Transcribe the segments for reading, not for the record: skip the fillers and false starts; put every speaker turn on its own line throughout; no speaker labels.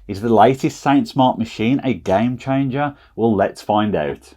Is the latest Sainsmart machine a game changer? Well, let's find out.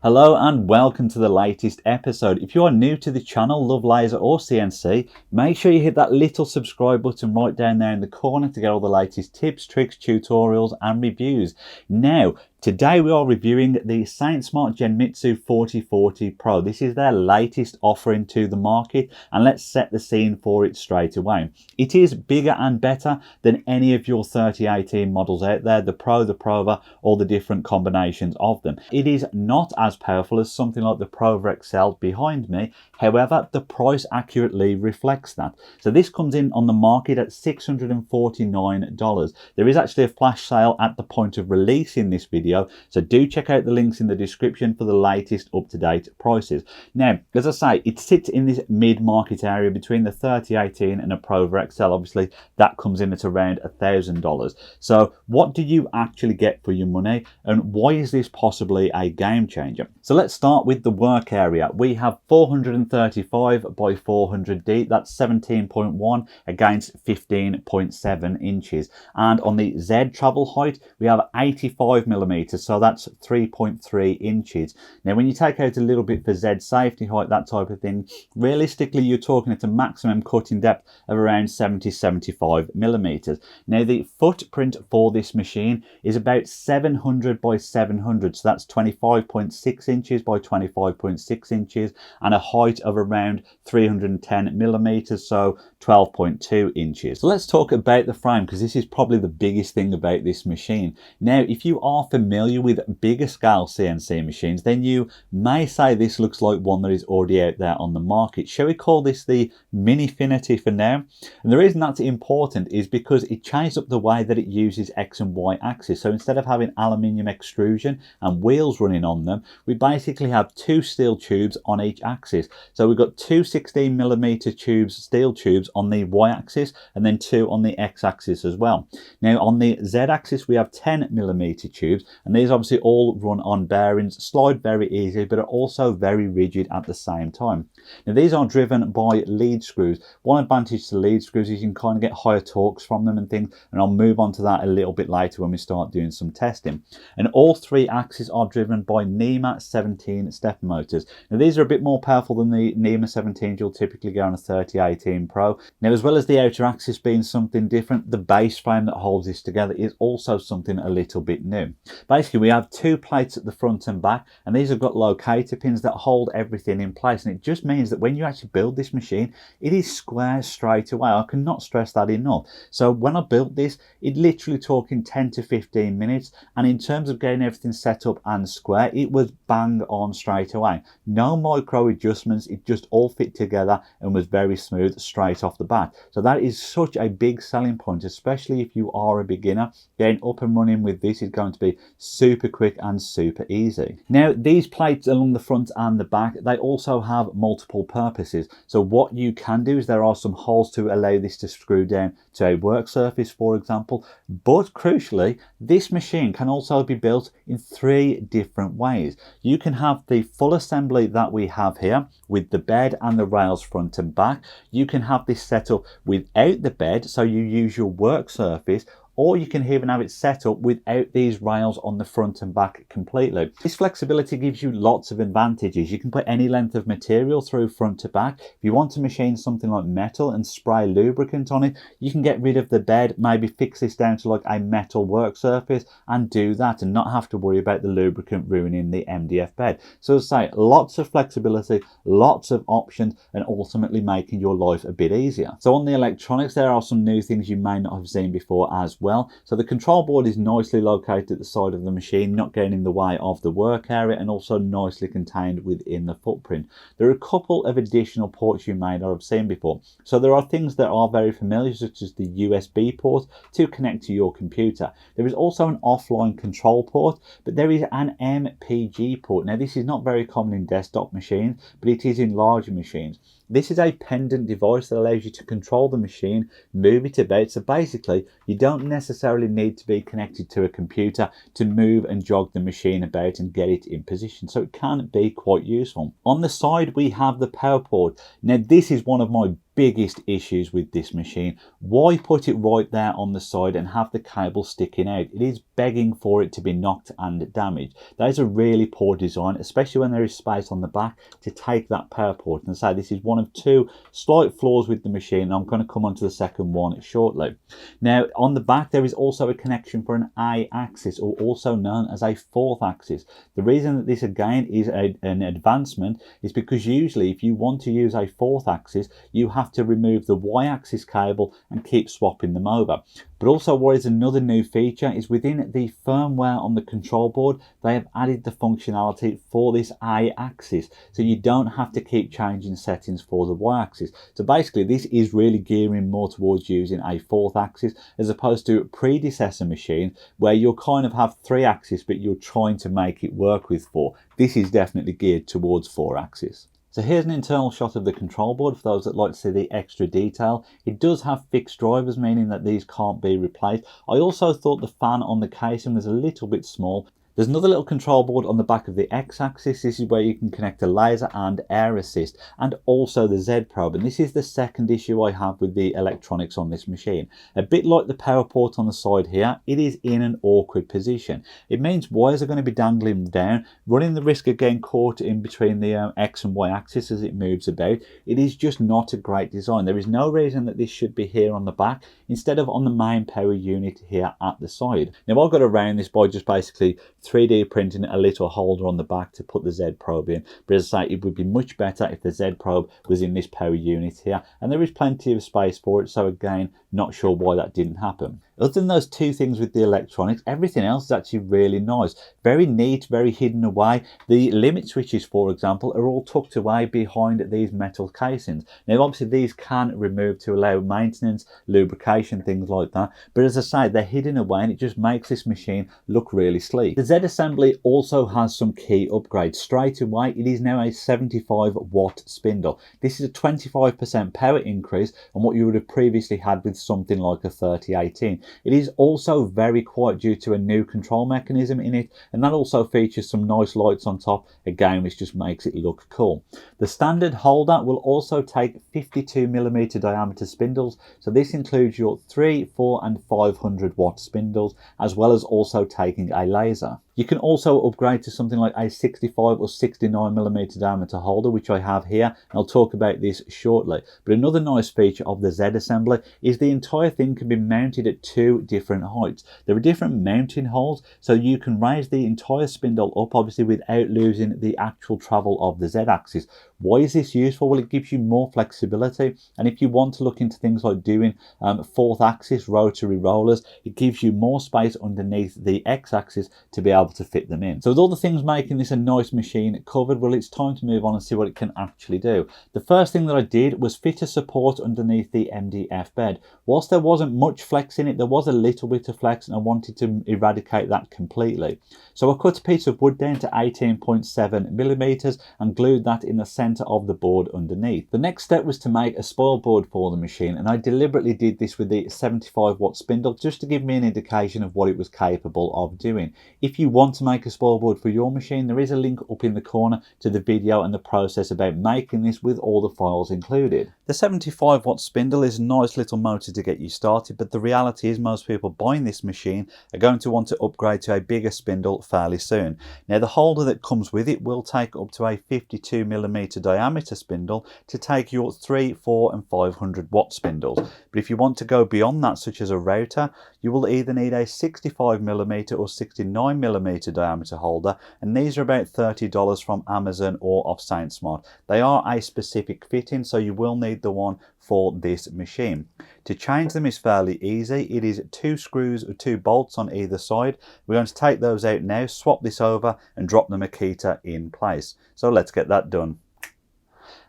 Hello and welcome to the latest episode. If you are new to the channel, love laser or CNC, make sure you hit that little subscribe button right down there in the corner to get all the latest tips, tricks, tutorials and reviews. Now, today we are reviewing the Sainsmart Genmitsu 4040 Pro. This is their latest offering to the market, and let's set the scene for it straight away. It is bigger and better than any of your 3018 models out there, the Pro, the Prova, or the different combinations of them. It is not as powerful as something like the Prova XL behind me. However, the price accurately reflects that. So this comes in on the market at $649. There is actually a flash sale at the point of releasing this video, so do check out the links in the description for the latest up-to-date prices. Now, as I say, it sits in this mid-market area between the 3018 and a Prova XL. Obviously, that comes in at around $1,000. So what do you actually get for your money, and why is this possibly a game changer? So let's start with the work area. We have 435 by 400 deep, that's 17.1 against 15.7 inches. And on the Z travel height, we have 85 millimeters, so that's 3.3 inches. Now, when you take out a little bit for Z safety height, that type of thing, realistically, you're talking at a maximum cutting depth of around 70-75 millimeters. Now, the footprint for this machine is about 700 by 700, so that's 25.6 inches by 25.6 inches, and a height of around 310 millimeters, so 12.2 inches. So let's talk about the frame, because this is probably the biggest thing about this machine. Now, if you are familiar with bigger scale CNC machines, then you may say this looks like one that is already out there on the market. Shall we call this the Minifinity for now? And the reason that's important is because it changed up the way that it uses X and Y axis. So instead of having aluminium extrusion and wheels running on them, we basically have two steel tubes on each axis. So we've got two 16mm tubes, steel tubes on the Y axis, and then two on the X axis as well. Now on the Z axis we have 10mm tubes, and these obviously all run on bearings, slide very easily, but are also very rigid at the same time. Now these are driven by lead screws. One advantage to lead screws is you can kind of get higher torques from them and things, and I'll move on to that a little bit later when we start doing some testing. And all three axes are driven by NEMA 17 stepper motors. Now these are a bit more powerful than the NEMA 17s you'll typically get on a 3018 Pro. Now, as well as the outer axis being something different, the base frame that holds this together is also something a little bit new. Basically, we have two plates at the front and back, and these have got locator pins that hold everything in place, and it just means that when you actually build this machine, it is square straight away. I cannot stress that enough. So when I built this, it literally talking 10 to 15 minutes, and in terms of getting everything set up and square, it was bang on straight away. No micro adjustments, it just all fit together and was very smooth straight off the bat. So that is such a big selling point, especially if you are a beginner. Getting up and running with this is going to be super quick and super easy. Now, these plates along the front and the back, they also have multiple purposes. So what you can do is there are some holes to allow this to screw down to a work surface, for example. But crucially, this machine can also be built in three different ways. You can have the full assembly that we have here with the bed and the rails front and back. You can have this set up without the bed, so you use your work surface, or you can even have it set up without these rails on the front and back completely. This flexibility gives you lots of advantages. You can put any length of material through front to back. If you want to machine something like metal and spray lubricant on it, you can get rid of the bed, maybe fix this down to like a metal work surface and do that and not have to worry about the lubricant ruining the MDF bed. So as I say, lots of flexibility, lots of options, and ultimately making your life a bit easier. So on the electronics, there are some new things you may not have seen before as well. So the control board is nicely located at the side of the machine, not getting in the way of the work area, and also nicely contained within the footprint. There are a couple of additional ports you may not have seen before. So there are things that are very familiar, such as the USB port to connect to your computer. There is also an offline control port, but there is an MPG port. Now this is not very common in desktop machines, but it is in larger machines. This is a pendant device that allows you to control the machine, move it about. So basically, you don't necessarily need to be connected to a computer to move and jog the machine about and get it in position. So it can be quite useful. On the side, we have the power port. Now, this is one of my biggest issues with this machine. Why put it right there on the side and have the cable sticking out? It is begging for it to be knocked and damaged. That is a really poor design, especially when there is space on the back to take that power port. And say this is one of two slight flaws with the machine, and I'm going to come on to the second one shortly. Now on the back there is also a connection for an A axis, or also known as a fourth axis. The reason that this again is an advancement is because usually if you want to use a fourth axis you have to remove the Y-axis cable and keep swapping them over. But also what is another new feature is within the firmware on the control board they have added the functionality for this A-axis, so you don't have to keep changing settings for the Y-axis. So basically this is really gearing more towards using a fourth axis as opposed to predecessor machine where you'll kind of have 3 axes but you're trying to make it work with 4. This is definitely geared towards 4 axis. So here's an internal shot of the control board for those that like to see the extra detail. It does have fixed drivers, meaning that these can't be replaced. I also thought the fan on the casing was a little bit small. There's another little control board on the back of the X-axis. This is where you can connect a laser and air assist, and also the Z probe. And this is the second issue I have with the electronics on this machine. A bit like the power port on the side here, it is in an awkward position. It means wires are going to be dangling down, running the risk of getting caught in between the X and Y axis as it moves about. It is just not a great design. There is no reason that this should be here on the back instead of on the main power unit here at the side. Now I got around this by just basically 3D printing a little holder on the back to put the Z probe in, but as I say, it would be much better if the Z probe was in this power unit here, and there is plenty of space for it, so again not sure why that didn't happen. Other than those 2 things with the electronics, everything else is actually really nice. Very neat, very hidden away. The limit switches, for example, are all tucked away behind these metal casings. Now obviously these can remove to allow maintenance, lubrication, things like that, but as I say, they're hidden away and it just makes this machine look really sleek. The Z assembly also has some key upgrades. Straight away it is now a 75 watt spindle. This is a 25% power increase on what you would have previously had with something like a 3018. It is also very quiet due to a new control mechanism in it, and that also features some nice lights on top, again which just makes it look cool. The standard holder will also take 52mm diameter spindles, so this includes your 3, 4 and 500 watt spindles, as well as also taking a laser. You can also upgrade to something like a 65 or 69mm diameter holder, which I have here, and I'll talk about this shortly. But another nice feature of the Z assembly is the entire thing can be mounted at 2 different heights. There are different mounting holes, so you can raise the entire spindle up, obviously without losing the actual travel of the Z axis. Why is this useful? Well, it gives you more flexibility, and if you want to look into things like doing 4th axis rotary rollers, it gives you more space underneath the X axis to be able to fit them in. So with all the things making this a nice machine covered, well, it's time to move on and see what it can actually do. The first thing that I did was fit a support underneath the MDF bed. Whilst there wasn't much flex in it, there was a little bit of flex, and I wanted to eradicate that completely. So I cut a piece of wood down to 18.7mm and glued that in the centre of the board underneath. The next step was to make a spoil board for the machine, and I deliberately did this with the 75 watt spindle just to give me an indication of what it was capable of doing. If you want to make a spoil board for your machine, there is a link up in the corner to the video and the process about making this with all the files included. The 75 watt spindle is a nice little motor to get you started, but the reality is most people buying this machine are going to want to upgrade to a bigger spindle fairly soon. Now the holder that comes with it will take up to a 52mm diameter spindle to take your 3, 4 and 500 watt spindles. But if you want to go beyond that, such as a router, you will either need a 65mm or 69mm diameter holder, and these are about $30 from Amazon or off Sainsmart. They are a specific fitting, so you will need the one for this machine. To change them is fairly easy. It is 2 screws or 2 bolts on either side. We're going to take those out now, swap this over and drop the Makita in place. So let's get that done.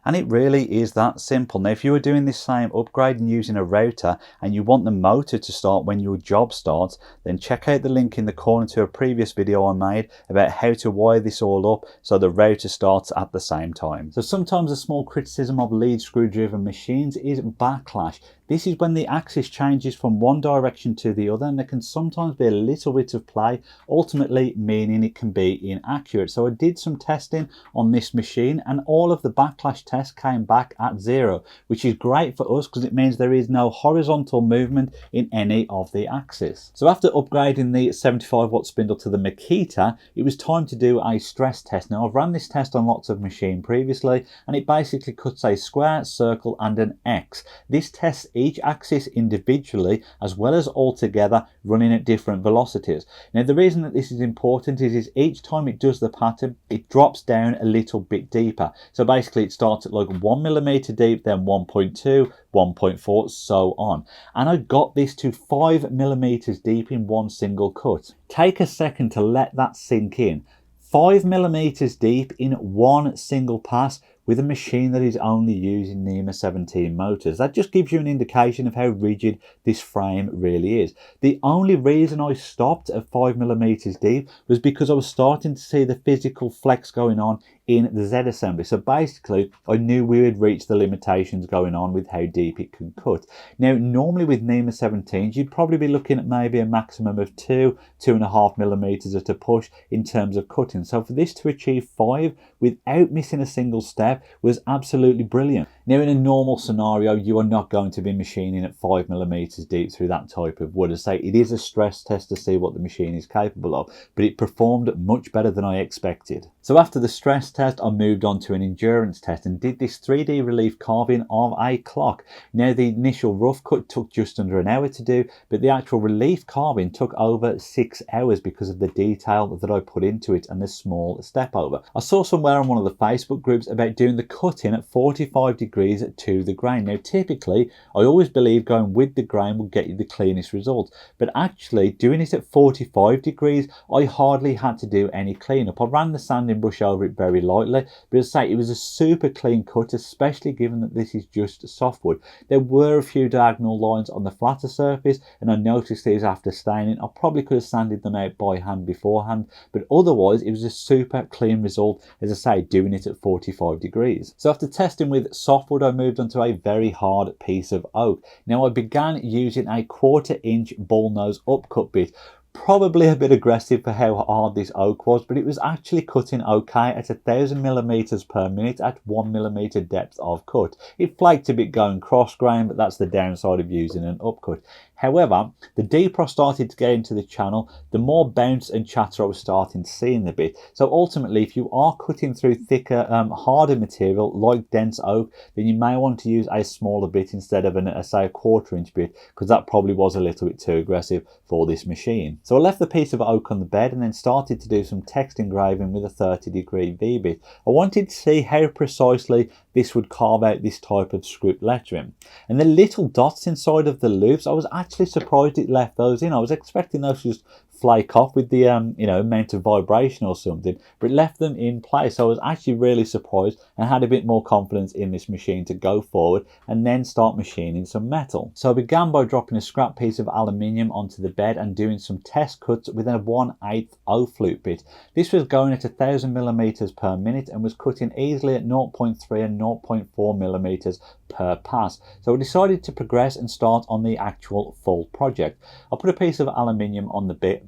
And it really is that simple. Now if you were doing this same upgrade and using a router and you want the motor to start when your job starts, then check out the link in the corner to a previous video I made about how to wire this all up so the router starts at the same time. So sometimes a small criticism of lead screw driven machines is backlash. This is when the axis changes from one direction to the other, and there can sometimes be a little bit of play, ultimately meaning it can be inaccurate. So I did some testing on this machine, and all of the backlash tests test came back at 0, which is great for us because it means there is no horizontal movement in any of the axis. So after upgrading the 75-watt spindle to the Makita, it was time to do a stress test. Now I've run this test on lots of machine previously, and it basically cuts a square, circle and an X. This tests each axis individually as well as all together, running at different velocities. Now the reason that this is important is each time it does the pattern, it drops down a little bit deeper. So basically it starts at like 1mm deep, then 1.2, 1.4, so on. And I got this to 5mm deep in one single cut. Take a second to let that sink in. 5mm deep in one single pass with a machine that is only using NEMA 17 motors. That just gives you an indication of how rigid this frame really is. The only reason I stopped at 5mm deep was because I was starting to see the physical flex going on in the Z assembly. So basically I knew we would reach the limitations going on with how deep it can cut. Now normally with NEMA 17s you'd probably be looking at maybe a maximum of 2.5mm at a push in terms of cutting. So for this to achieve 5 without missing a single step was absolutely brilliant. Now in a normal scenario you are not going to be machining at 5mm deep through that type of wood. As I say, it is a stress test to see what the machine is capable of, but it performed much better than I expected. So after the stress test I moved on to an endurance test and did this 3D relief carving of a clock. Now the initial rough cut took just under an hour to do, but the actual relief carving took over 6 hours because of the detail that I put into it and the small step over. I saw somewhere on one of the Facebook groups about doing the cutting at 45 degrees to the grain. Now typically I always believe going with the grain will get you the cleanest results, but actually doing it at 45 degrees I hardly had to do any cleanup. I ran the sanding brush over it very lightly, but as I say, it was a super clean cut, especially given that this is just softwood. There were a few diagonal lines on the flatter surface and I noticed these after staining. I probably could have sanded them out by hand beforehand, but otherwise it was a super clean result, as I say, doing it at 45 degrees. So after testing with softwood I moved on to a very hard piece of oak. Now I began using a 1/4 inch ball nose upcut bit. Probably a bit aggressive for how hard this oak was, but it was actually cutting okay at 1000mm per minute at 1mm depth of cut. It flaked a bit going cross grain, but that's the downside of using an upcut. However, the deeper I started to get into the channel, the more bounce and chatter I was starting to see in the bit. So ultimately, if you are cutting through thicker, harder material like dense oak, then you may want to use a smaller bit instead of say a 1/4 inch bit, because that probably was a little bit too aggressive for this machine. So I left the piece of oak on the bed and then started to do some text engraving with a 30-degree V-bit. I wanted to see how precisely this would carve out this type of script lettering. And the little dots inside of the loops, I was actually surprised it left those in. I was expecting those to just flake off with the amount of vibration or something, but it left them in place. So I was actually really surprised and had a bit more confidence in this machine to go forward and then start machining some metal. So I began by dropping a scrap piece of aluminium onto the bed and doing some test cuts with a 1/8 O-flute bit. This was going at 1000mm per minute and was cutting easily at 0.3 and 0.4mm per pass. So I decided to progress and start on the actual full project. I put a piece of aluminium on the bed,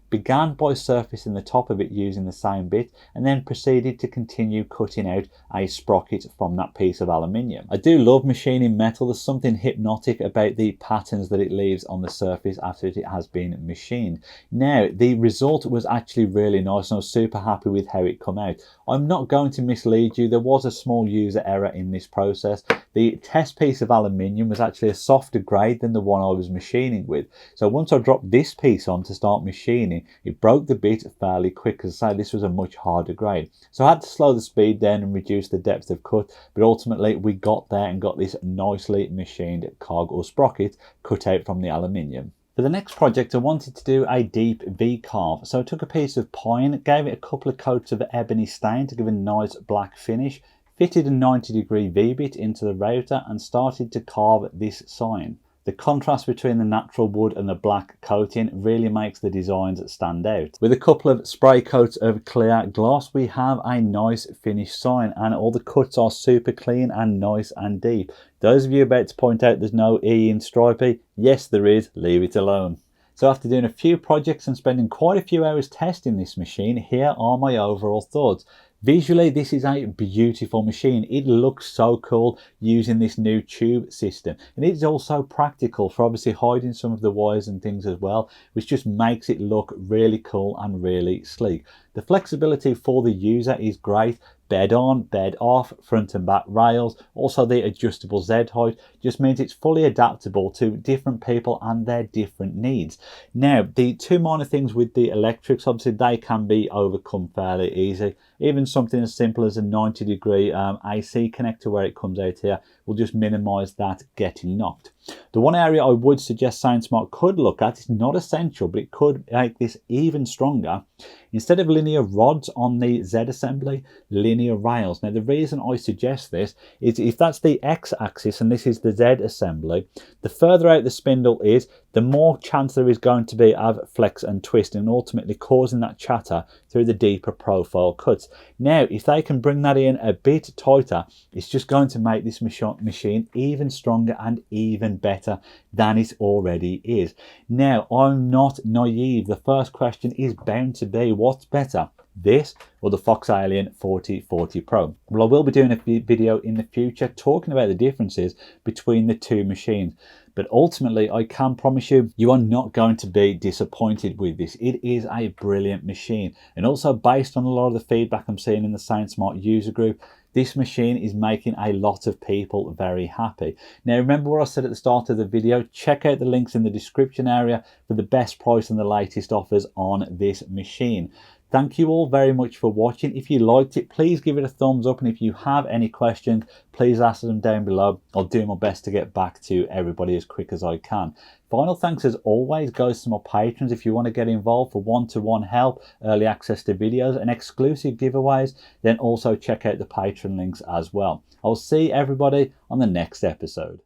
began by surfacing the top of it using the same bit, and then proceeded to continue cutting out a sprocket from that piece of aluminium. I do love machining metal. There's something hypnotic about the patterns that it leaves on the surface after it has been machined. Now the result was actually really nice and I was super happy with how it come out. I'm not going to mislead you, there was a small user error in this process. The test piece of aluminium was actually a softer grade than the one I was machining with. So once I dropped this piece on to start machining, it broke the bit fairly quick, as I say, this was a much harder grade. So I had to slow the speed down and reduce the depth of cut, but ultimately we got there and got this nicely machined cog or sprocket cut out from the aluminium. For the next project I wanted to do a deep V carve, so I took a piece of pine, gave it a couple of coats of ebony stain to give a nice black finish, fitted a 90-degree V-bit into the router and started to carve this sign. The contrast between the natural wood and the black coating really makes the designs stand out. With a couple of spray coats of clear gloss, we have a nice finished sign and all the cuts are super clean and nice and deep. Those of you about to point out there's no E in stripy, yes there is, leave it alone. So after doing a few projects and spending quite a few hours testing this machine, here are my overall thoughts. Visually, this is a beautiful machine. It looks so cool using this new tube system, and it's also practical for obviously hiding some of the wires and things as well, which just makes it look really cool and really sleek. The flexibility for the user is great. Bed on, bed off, front and back rails. Also the adjustable Z height just means it's fully adaptable to different people and their different needs. Now, the two minor things with the electrics, obviously they can be overcome fairly easy. Even something as simple as a 90-degree AC connector where it comes out here will just minimize that getting knocked. The one area I would suggest Sainsmart could look at, it's not essential, but it could make this even stronger. Instead of linear rods on the Z assembly, linear rails. Now the reason I suggest this is if that's the X axis and this is the Z assembly, the further out the spindle is, the more chance there is going to be of flex and twist and ultimately causing that chatter through the deeper profile cuts. Now if they can bring that in a bit tighter, it's just going to make this machine even stronger and even better than it already is. Now I'm not naive. The first question is bound to be, what's better, this or the Fox Alien 4040 Pro? Well, I will be doing a video in the future talking about the differences between the two machines, but ultimately I can promise you, you are not going to be disappointed with this. It is a brilliant machine, and also based on a lot of the feedback I'm seeing in the Sainsmart user group, this machine is making a lot of people very happy. Now remember what I said at the start of the video, check out the links in the description area for the best price and the latest offers on this machine. Thank you all very much for watching. If you liked it, please give it a thumbs up, and if you have any questions, please ask them down below. I'll do my best to get back to everybody as quick as I can. Final thanks as always goes to my patrons. If you want to get involved for one-to-one help, early access to videos and exclusive giveaways, then also check out the Patreon links as well. I'll see everybody on the next episode.